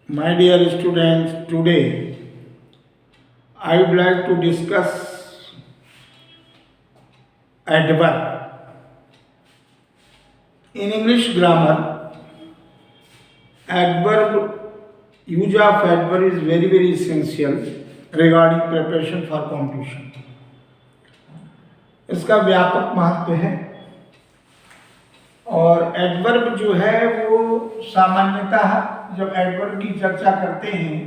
My dear students, today I would like to discuss adverb. In English grammar, adverb use of adverb is very essential regarding preparation for competition. इसका व्यापक महत्व है और adverb जो है वो सामान्यतः जब एडवर्ब की चर्चा करते हैं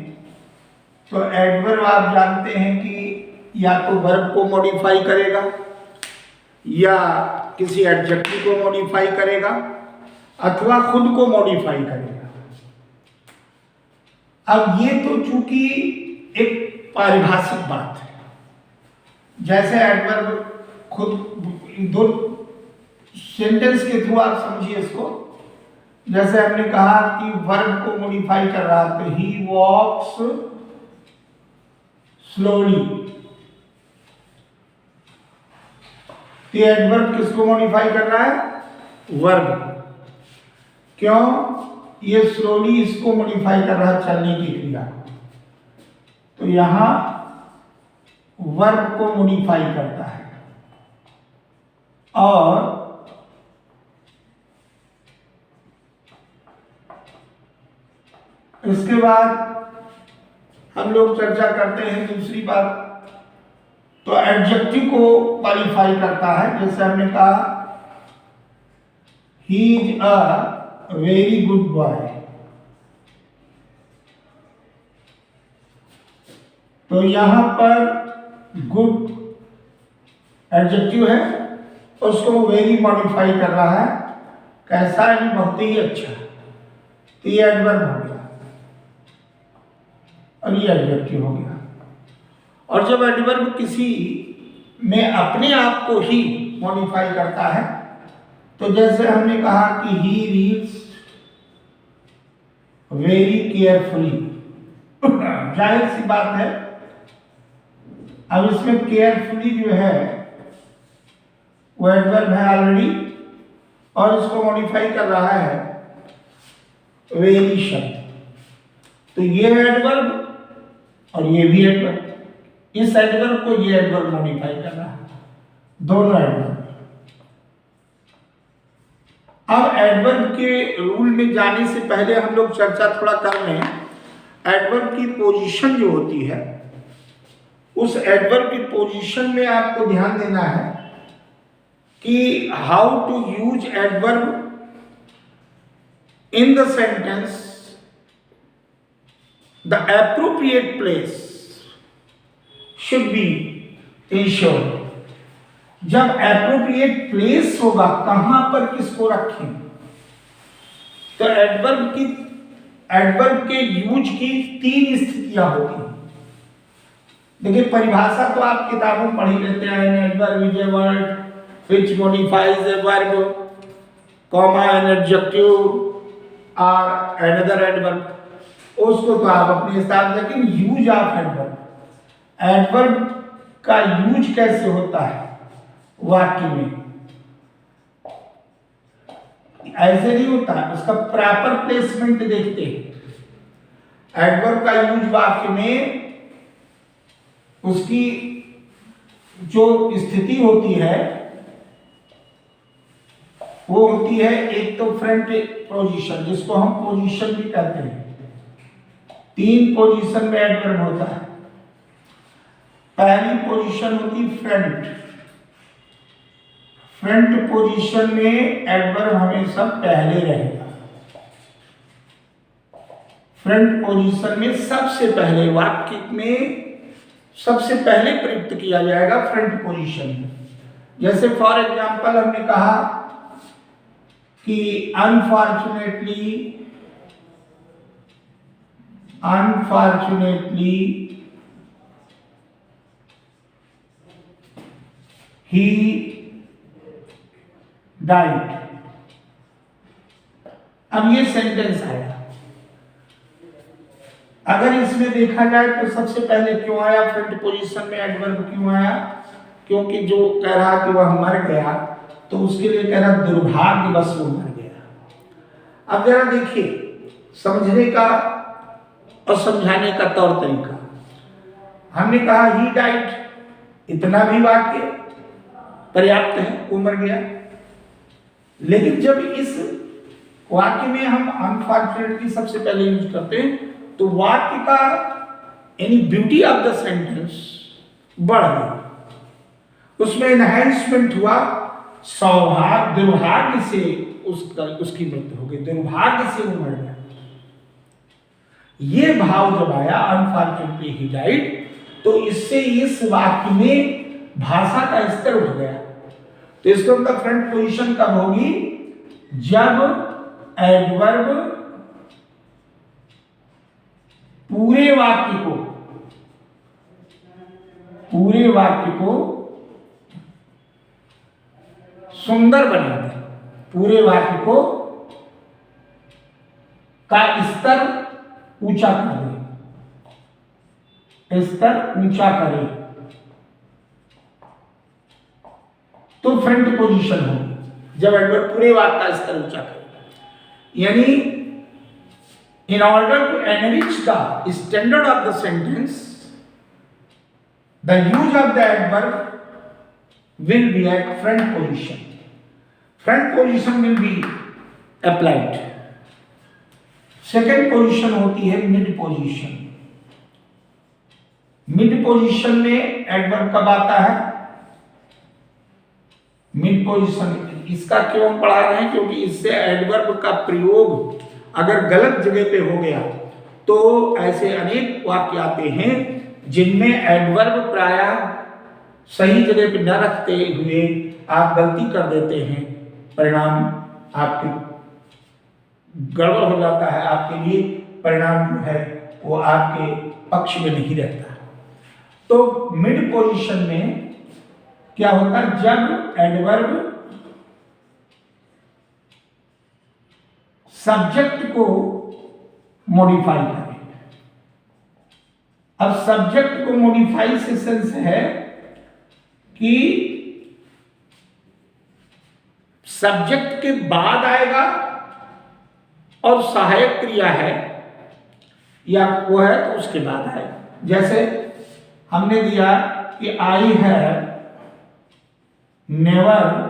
तो एडवर्ब आप जानते हैं कि या तो वर्ब को मॉडिफाई करेगा या किसी एडजेक्टिव को मॉडिफाई करेगा अथवा खुद को मॉडिफाई करेगा। अब ये तो चूंकि एक पारिभाषिक बात है, जैसे एडवर्ब खुद दो सेंटेंस के थ्रू आप समझिए इसको। जैसे हमने कहा कि वर्ब को मॉडिफाई कर रहा है तो ही वॉक्स स्लोली, तो एडवर्ब किसको मॉडिफाई कर रहा है? वर्ब। क्यों? ये स्लोली इसको मॉडिफाई कर रहा है, चलने की क्रिया। तो यहां वर्ब को मॉडिफाई करता है और इसके बाद हम लोग चर्चा करते हैं दूसरी बात, तो एडजेक्टिव को क्वालिफाई करता है। जैसे हमने कहा he is a very good boy, तो यहां पर गुड एडजेक्टिव है, उसको वेरी मॉडिफाई कर रहा है। कैसा है? बहुत ही अच्छा। तो ये एडवर्ब हो गया और ये एडजेक्टिव हो गया। और जब एडवर्ब किसी में अपने आप को ही मॉडिफाई करता है, तो जैसे हमने कहा कि ही रीड्स वेरी केयरफुली, जाहिर सी बात है अब इसमें केयरफुली जो है वो एडवर्ब है ऑलरेडी और इसको मॉडिफाई कर रहा है वेरी शब्द। तो ये है एडवर्ब और ये भी एडवर्ब। इस एडवर्ब को ये एडवर्ब मॉडिफाई कर रहा है, दोनों एडवर्ब। अब एडवर्ब के रूल में जाने से पहले हम लोग चर्चा थोड़ा कर लें। एडवर्ब की पोजीशन जो होती है, उस एडवर्ब की पोजीशन में आपको ध्यान देना है कि how to use adverb in the sentence, the appropriate place should be ensured. जब appropriate place होगा, कहां पर किसको रखें, तो एडवर्ब के यूज की तीन स्थितियां होगी। देखिए परिभाषा तो आप किताबों पढ़ ही लेते हैं। Adverb is a word which modifies a verb, comma an adjective और another adverb, उसको तो आप अपने हिसाब से। लेकिन यूज ऑफ एडवर्ब का यूज कैसे होता है वाक्य में, ऐसे नहीं होता, उसका प्रॉपर प्लेसमेंट देखते हैं। एडवर्ब का यूज वाक्य में उसकी जो स्थिति होती है वो होती है एक तो फ्रंट पोजीशन, जिसको हम पोजीशन भी कहते हैं। तीन पोजीशन में एडवर्ब होता है। पहली पोजीशन होती फ्रंट। फ्रंट पोजीशन में एडवर्ब हमेशा पहले रहेगा। फ्रंट पोजीशन में सबसे पहले वाक्य में सबसे पहले प्रयुक्त किया जाएगा फ्रंट पोजीशन में। जैसे फॉर एग्जांपल हमने कहा कि अनफॉर्चुनेटली ही डाइड। अब ये सेंटेंस आया, अगर इसमें देखा जाए तो सबसे पहले क्यों आया फ्रंट पोजीशन में एडवर्ब? क्यों आया? क्योंकि जो कह रहा कि वह मर गया तो उसके लिए कह रहा दुर्भाग्यवश वो मर गया। अब जरा देखिए, समझने का और समझाने का तौर तरीका। हमने कहा ही डाइट, इतना भी वाक्य पर्याप्त है, वो मर गया। लेकिन जब इस वाक्य में हम अनफॉर्चुनेटली सबसे पहले यूज करते हैं तो वाक्य का यानी ब्यूटी ऑफ द सेंटेंस बढ़ गई, उसमें एनहेंसमेंट हुआ। सौभाग्य, दुर्भाग्य से उसकी मृत्यु हो गई, दुर्भाग्य से वो मर गया। ये भाव जब आया अनफॉर्चुनेटली ही डाइड, तो इससे इस वाक्य में भाषा का स्तर उठ गया। तो इसको मतलब फ्रंट पोजीशन कब होगी? जब एडवर्ब पूरे वाक्य को सुंदर बना दे, पूरे वाक्य को का स्तर ऊंचा कर दे, स्तर ऊंचा करे, तो फ्रंट पोजीशन होगी। जब एडवर्ब पूरे वाक्य का स्तर ऊंचा करे, यानी in order to enrich the standard of the sentence, the use of the adverb will be at front position. Front position will be applied. Second position होती है mid position. Mid position में adverb कब आता है? Mid position, इसका क्यों हम पढ़ा रहे हैं? क्योंकि इससे adverb का प्रयोग अगर गलत जगह पे हो गया तो ऐसे अनेक वाक्य आते हैं जिनमें एडवर्ब प्रायः सही जगह पे न रखते हुए आप गलती कर देते हैं, परिणाम आपके गड़बड़ हो जाता है, आपके लिए परिणाम जो है वो आपके पक्ष में नहीं रहता। तो मिड पोजीशन में क्या होता है? जब एडवर्ब सब्जेक्ट को मॉडिफाई करें। अब सब्जेक्ट को मॉडिफाई से सेंस है कि सब्जेक्ट के बाद आएगा और सहायक क्रिया है या वो है तो उसके बाद आएगा। जैसे हमने दिया कि I have never,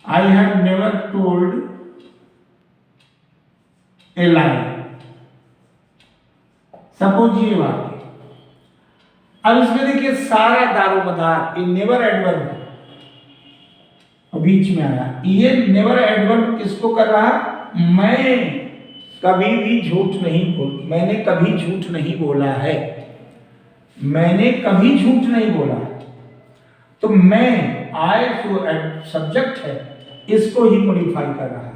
I have never told a lie. Suppose ये वाक्य, अब इसमें देखिए सारा दारोमदार, ये नेवर एडवर्ब बीच में आया। ये नेवर एडवर्ब किसको कर रहा? मैं कभी भी झूठ नहीं बोल, मैंने कभी झूठ नहीं बोला है, मैंने कभी झूठ नहीं बोला है। तो मैं आय जो सब्जेक्ट है इसको ही मॉडिफाई कर रहा है,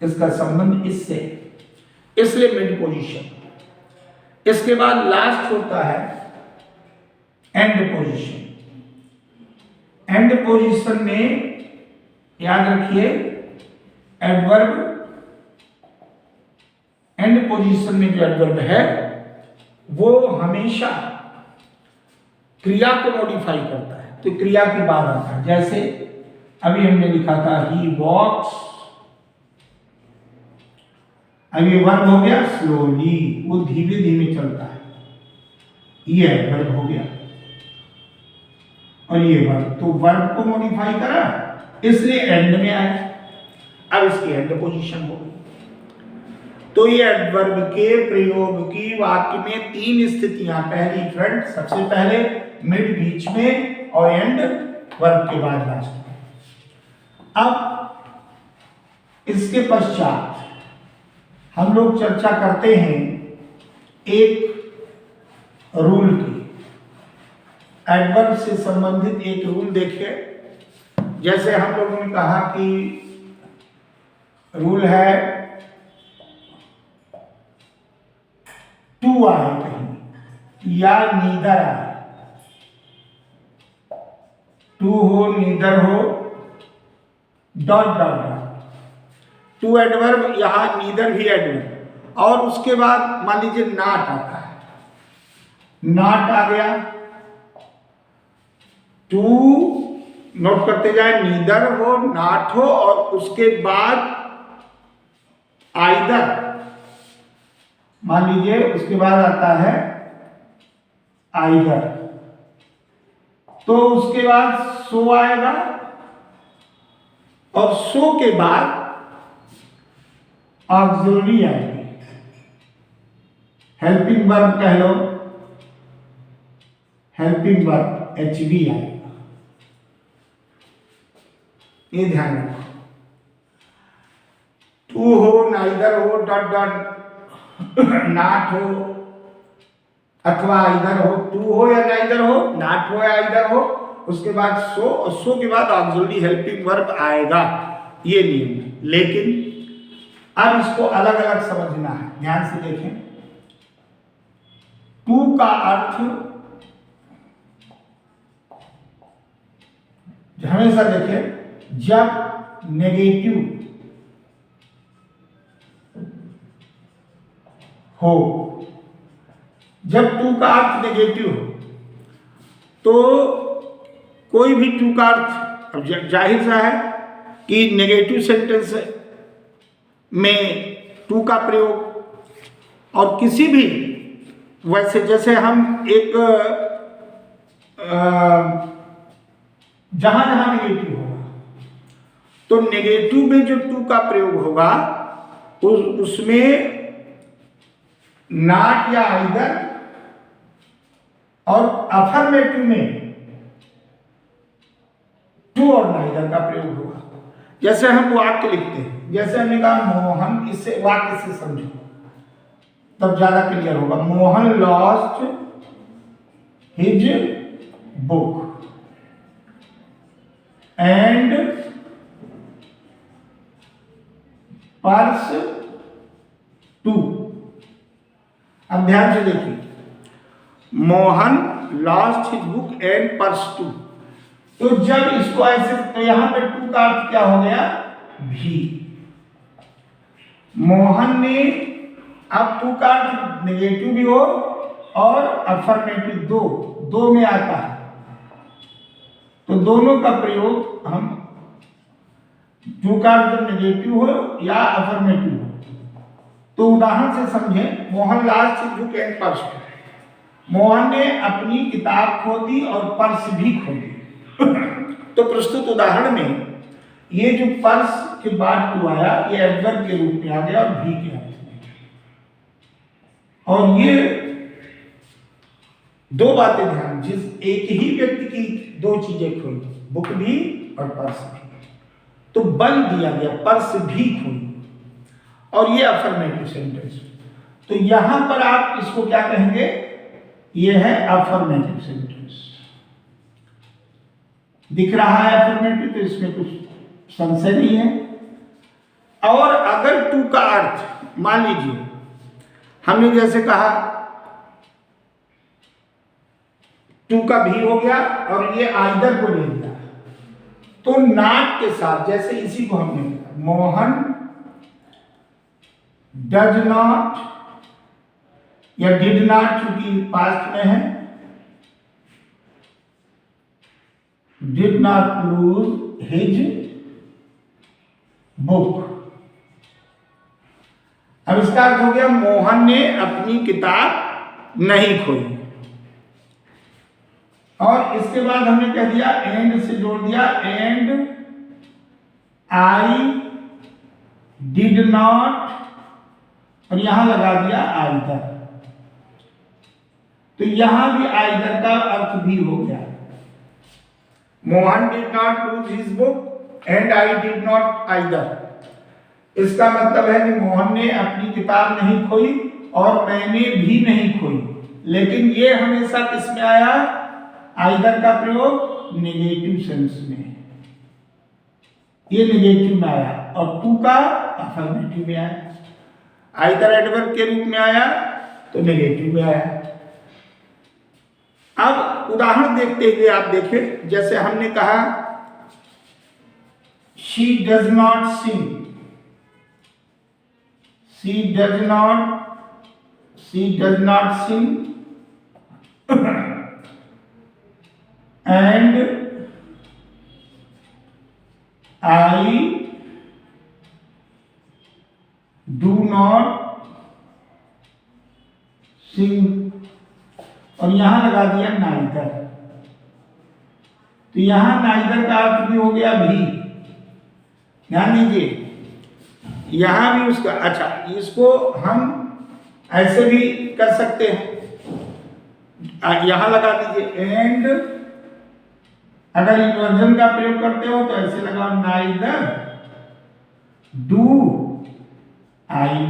इसका संबंध इससे, इसलिए मिड पोजीशन। इसके बाद लास्ट होता है एंड पोजीशन। एंड पोजीशन में याद रखिए एडवर्ब, एंड पोजीशन में जो एडवर्ब है वो हमेशा क्रिया को मॉडिफाई करता है, तो क्रिया के बाद आता है। जैसे अभी हमने लिखा था ही वॉक्स, अब ये वर्ब हो गया स्लोली, वो धीरे धीरे चलता है, ये वर्ब हो गया और ये वर्ब, तो वर्ब को मॉडिफाई करा इसलिए एंड में आया। अब इसकी एंड पोजीशन हो गई। तो ये एडवर्ब के प्रयोग की वाक्य में तीन स्थितियां, पहली फ्रंट, सबसे पहले मिड बीच में, और एंड वर्ब के बाद लास्ट में। अब इसके पश्चात हम लोग चर्चा करते हैं एक रूल की। एडवर्ब से संबंधित एक रूल देखिए। जैसे हम लोगों ने कहा कि रूल है टू आए कहीं या नीदर आए, टू हो नीदर हो dot dot dot, too adverb, यहां नीदर भी एडवर्ब, और उसके बाद मान लीजिए नॉट आता है, नॉट आ गया, टू नोट करते जाए, नीदर हो नॉट हो और उसके बाद आइदर, मान लीजिए उसके बाद आता है आइदर, तो उसके बाद सो आएगा और सो के बाद ऑक्सिलरी आएगी, हेल्पिंग वर्ब कह लो, हेल्पिंग वर्ब HV आएगा। ये ध्यान रखो, टू हो, नाइदर हो, डॉट डॉट, नाट हो अथवा आइदर हो, टू हो या नाइदर हो, नाट हो या आइदर हो, उसके बाद सो और सो के बाद ऑक्सिलरी हेल्पिंग वर्ब आएगा, ये नियम। लेकिन अब इसको अलग अलग समझना है, ध्यान से देखें। टू का अर्थ हमेशा देखें, जब नेगेटिव हो, जब टू का अर्थ नेगेटिव हो तो कोई भी टू का अर्थ, अब जाहिर सा है कि नेगेटिव सेंटेंस में टू का प्रयोग, और किसी भी, वैसे जैसे हम एक जहां जहां नेगेटिव होगा तो नेगेटिव में जो टू का प्रयोग होगा उसमें नॉट या आइदर, और अफर्मेटिव में टू और नाइदर का प्रयोग होगा। जैसे हम वाक्य लिखते हैं, जैसे हमने कहा मोहन, इससे वाक्य से समझो तब ज्यादा क्लियर होगा। Mohan lost his book and purse too. अब ध्यान से देखिए, Mohan lost his book and purse too, तो जब इसको ऐसे, तो यहां पे टू का अर्थ क्या हो गया? भी। मोहन ने, अब टू का अर्थ नेगेटिव भी हो और अफर्मेटिव, दो में आता है, तो दोनों का प्रयोग हम, टू का अर्थ नेगेटिव हो या अफर्मेटिव हो, तो उदाहरण से समझें। Mohan lost his book and purse too, Mohan ने अपनी किताब खो दी और पर्स भी खो दी। तो प्रस्तुत उदाहरण में ये जो पर्स के बाद टू आया, ये एडवर्ब के रूप में आ गया और भी के अर्थ में। और ये दो बातें ध्यान, जिस एक ही व्यक्ति की दो चीजें खोई, बुक भी और पर्स भी, तो बल दिया गया पर्स भी खोई, और ये अफर्मेटिव सेंटेंस। तो यहां पर आप इसको क्या कहेंगे? ये है अफर्मेटिव सेंटेंस। दिख रहा है अफर्मेटिव, तो इसमें कुछ संशय नहीं है। और अगर टू का अर्थ, मान लीजिए हमने जैसे कहा टू का भी हो गया और ये आइदर को ले लिया, तो नॉट के साथ, जैसे इसी को हमने लिया, मोहन डज नॉट या डिड नॉट, चूंकि पास्ट में है, did not lose his book. अब इसका अर्थ हो गया मोहन ने अपनी किताब नहीं खोई। और इसके बाद हमने कह दिया, एंड से जोड़ दिया, एंड आई डिड नॉट, और यहां लगा दिया आइदर। तो यहां भी आइदर का अर्थ भी हो गया। Mohan did not lose his book and I did not either. इसका मतलब है कि मोहन ने अपनी किताब नहीं खोई और मैंने भी नहीं खोई। लेकिन ये हमेशा किस में आया? आइदर का प्रयोग नेगेटिव सेंस में, ये नेगेटिव में आया, और टू का अफर्मेटिव में आया। आइदर एडवर्ब के रूप में आया तो नेगेटिव में आया। अब उदाहरण देखते हुए आप देखें, जैसे हमने कहा she does not sing, she does not sing and I do not sing, और यहां लगा दिया नाइदर। तो यहां नाइदर का अर्थ भी हो गया भी। ध्यान दीजिए, यहां भी उसका, अच्छा इसको हम ऐसे भी कर सकते हैं, यहां लगा दीजिए एंड, अगर इन्वर्जन का प्रयोग करते हो तो ऐसे लगाओ नाइदर डू आई।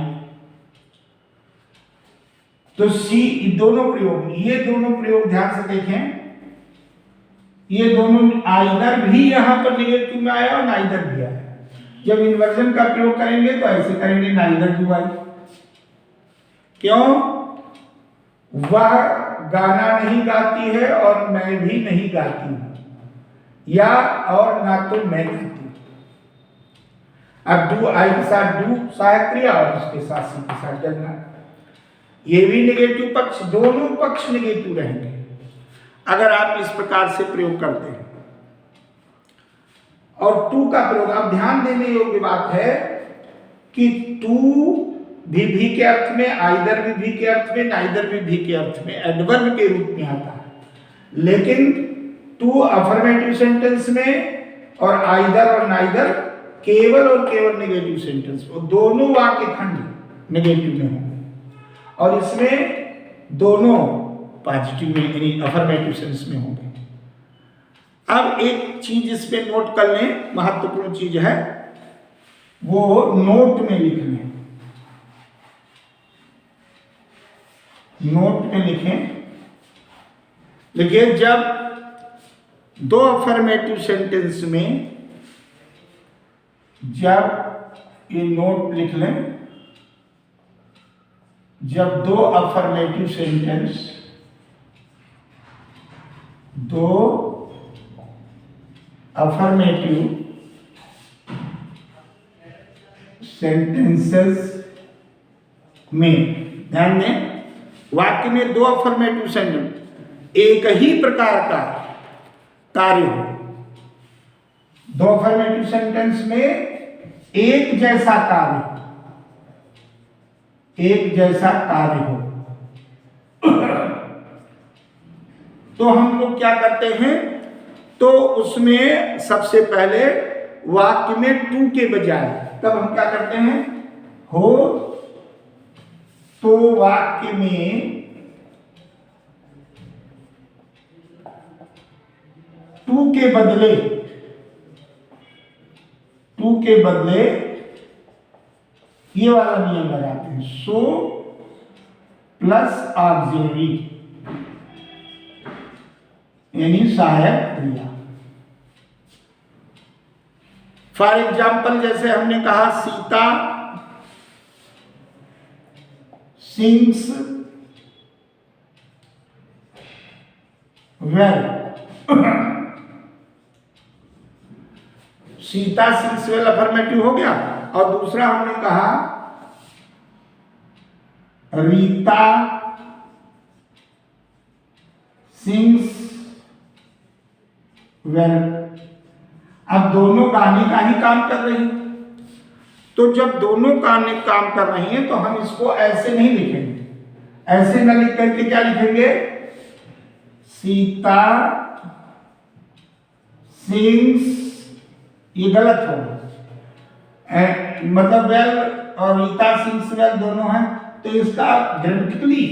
तो सी दोनों प्रयोग, ये दोनों प्रयोग ध्यान से देखें, ये दोनों आइदर भी यहां पर निगेटिव में आया और नाइदर भी आया। जब इन्वर्जन का प्रयोग करेंगे तो ऐसे करेंगे नाइदर डू आई। क्यों? वह गाना नहीं गाती है और मैं भी नहीं गाती हूं, या और ना तो मैं गाती हूं। अब डू आई के साथ डू सहायक क्रिया और उसके साथ सी के साथ डरना, ये भी नेगेटिव पक्ष, दोनों पक्ष नेगेटिव रहेंगे अगर आप इस प्रकार से प्रयोग करते हैं। और टू का प्रयोग, आप ध्यान देने योग्य बात है कि टू भी के अर्थ में, आइदर भी के अर्थ में, नाइदर भी के अर्थ में एडवर्ब के रूप में आता है। लेकिन टू अफर्मेटिव सेंटेंस में और आइदर और नाइदर केवल और केवल नेगेटिव सेंटेंस, वो दोनों वाक्य खंड नेगेटिव में होंगे और इसमें दोनों पॉजिटिव में यानी अफर्मेटिव सेंस में होंगे। अब एक चीज इस पे नोट कर लें, महत्वपूर्ण चीज है, वो नोट में लिख लें। नोट में लिखें, देखिए जब दो अफर्मेटिव सेंटेंस में, जब ये नोट लिख लें, जब दो अफर्मेटिव सेंटेंस, दो अफर्मेटिव सेंटेंसेस में, ध्यान दें, वाक्य में दो अफर्मेटिव सेंटेंस, एक ही प्रकार का कार्य हो, दो अफर्मेटिव सेंटेंस में एक जैसा कार्य, एक जैसा कार्य हो, तो हम लोग क्या करते हैं, तो उसमें सबसे पहले वाक्य में टू के बजाय तब हम क्या करते हैं, हो तो वाक्य में टू के बदले, टू के बदले ये वाला नियम लगाते हैं, सो प्लस ऑक्सिलरी यानी सहायक क्रिया। फॉर एग्जाम्पल जैसे हमने कहा Sita sings well, Sita sings well affirmative हो गया। और दूसरा हमने कहा रीता सिंग्स वेल, अब दोनों गाने का ही काम कर रही हैं, तो जब दोनों गाने काम कर रही हैं तो हम इसको ऐसे नहीं लिखेंगे, ऐसे न लिख करके क्या लिखेंगे, सीता सिंग्स, ये गलत होगा, मतलब वेल और रीता सिंग्स वेल दोनों हैं, तो इसका ग्रामेटिकली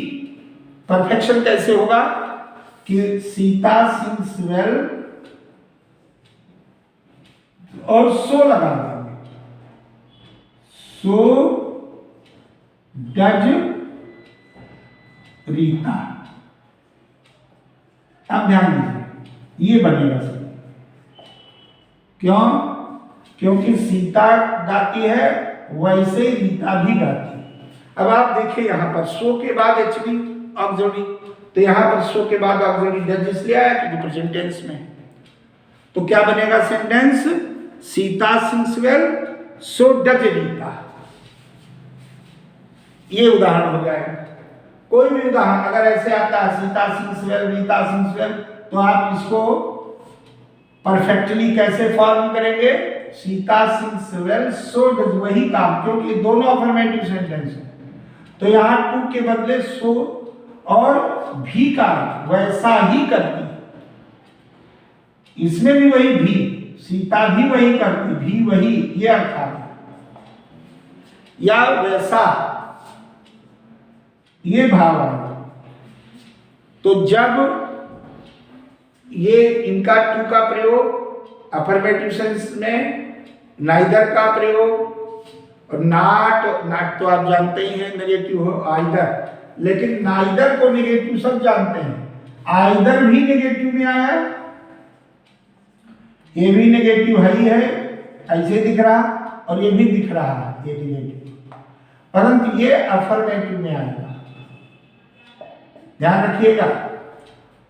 परफेक्शन कैसे होगा कि सीता सिंग्स वेल और सो लगा देंगे, सो डज रीता। अब ध्यान दीजिए, ये बनेगा सर, क्यों? क्योंकि सीता गाती है वैसे रीता भी गाती है। अब आप देखिए यहां पर सो के बाद एचबी ऑक्सिलरी, तो यहां पर सो के बाद ऑक्सिलरी डज इसलिए आया क्योंकि प्रेजेंट टेंस में। तो क्या बनेगा sentence, Sita sings well so does Rita. ये उदाहरण हो जाएगा। कोई भी उदाहरण अगर ऐसे आता है Sita sings well Rita sings well, तो आप इसको परफेक्टली कैसे फॉर्म करेंगे, Sita sings well so does, वही काम, क्योंकि दोनों अफर्मेटिव सेंटेंस है। तो यहाँ टू के बदले सो और भी का वैसा ही करती, इसमें भी वही भी, सीता भी वही करती, भी वही, ये अर्थ है, या वैसा, ये भाव आएगा। तो जब ये इनका टू का प्रयोग अफर्मेटिव सेंस में, नाइदर का प्रयोग, और नाट तो आप जानते ही हैं नेगेटिव हो, आइदर, लेकिन नाइदर को नेगेटिव सब जानते हैं, आइदर भी नेगेटिव में आया, ये भी नेगेटिव है ही है, ऐसे दिख रहा, और ये भी दिख रहा है ये नेगेटिव, परंतु ये अफर्मेटिव में आएगा, ध्यान रखिएगा।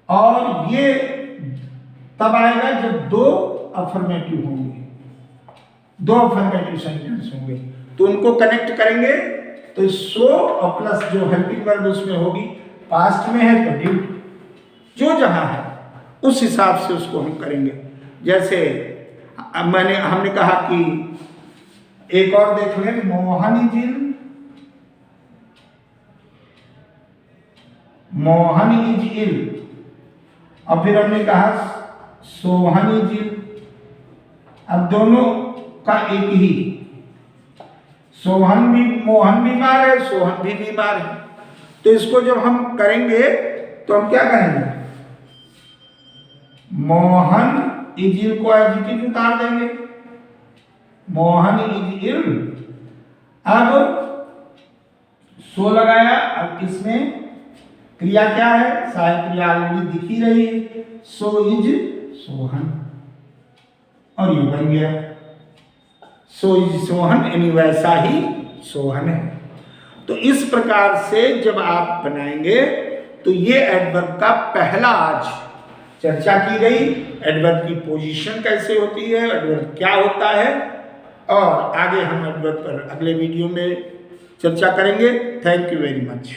और ये तब आएगा जब दो अफर्मेटिव होंगे, दो अफर्मेटिव सेंटेंस होंगे, तो उनको कनेक्ट करेंगे, तो सो और प्लस जो हेल्पिंग वर्ब उसमें होगी, पास्ट में है तो ड्यू, जो जहां है उस हिसाब से उसको हम करेंगे। जैसे हमने कहा कि एक और देख लें, Mohan is ill, Mohan is ill, और फिर हमने कहा सोहन इज इल, अब दोनों का एक ही, सोहन भी, मोहन बीमार है, सोहन भी बीमार है, तो इसको जब हम करेंगे तो हम क्या करेंगे, मोहन इज इल को एडजेक्टिव उतार देंगे, मोहन इज इल, अब सो लगाया, अब इसमें क्रिया क्या है, सहायक क्रिया ऑलरेडी दिख ही रही है, सो इज सोहन, और ये बन गया सो इज सोहन, यानी वैसा ही सोहन है। तो इस प्रकार से जब आप बनाएंगे तो ये एडवर्ब का पहला आज चर्चा की गई, एडवर्ब की पोजीशन कैसे होती है, एडवर्ब क्या होता है, और आगे हम एडवर्ब पर अगले वीडियो में चर्चा करेंगे। Thank you very much.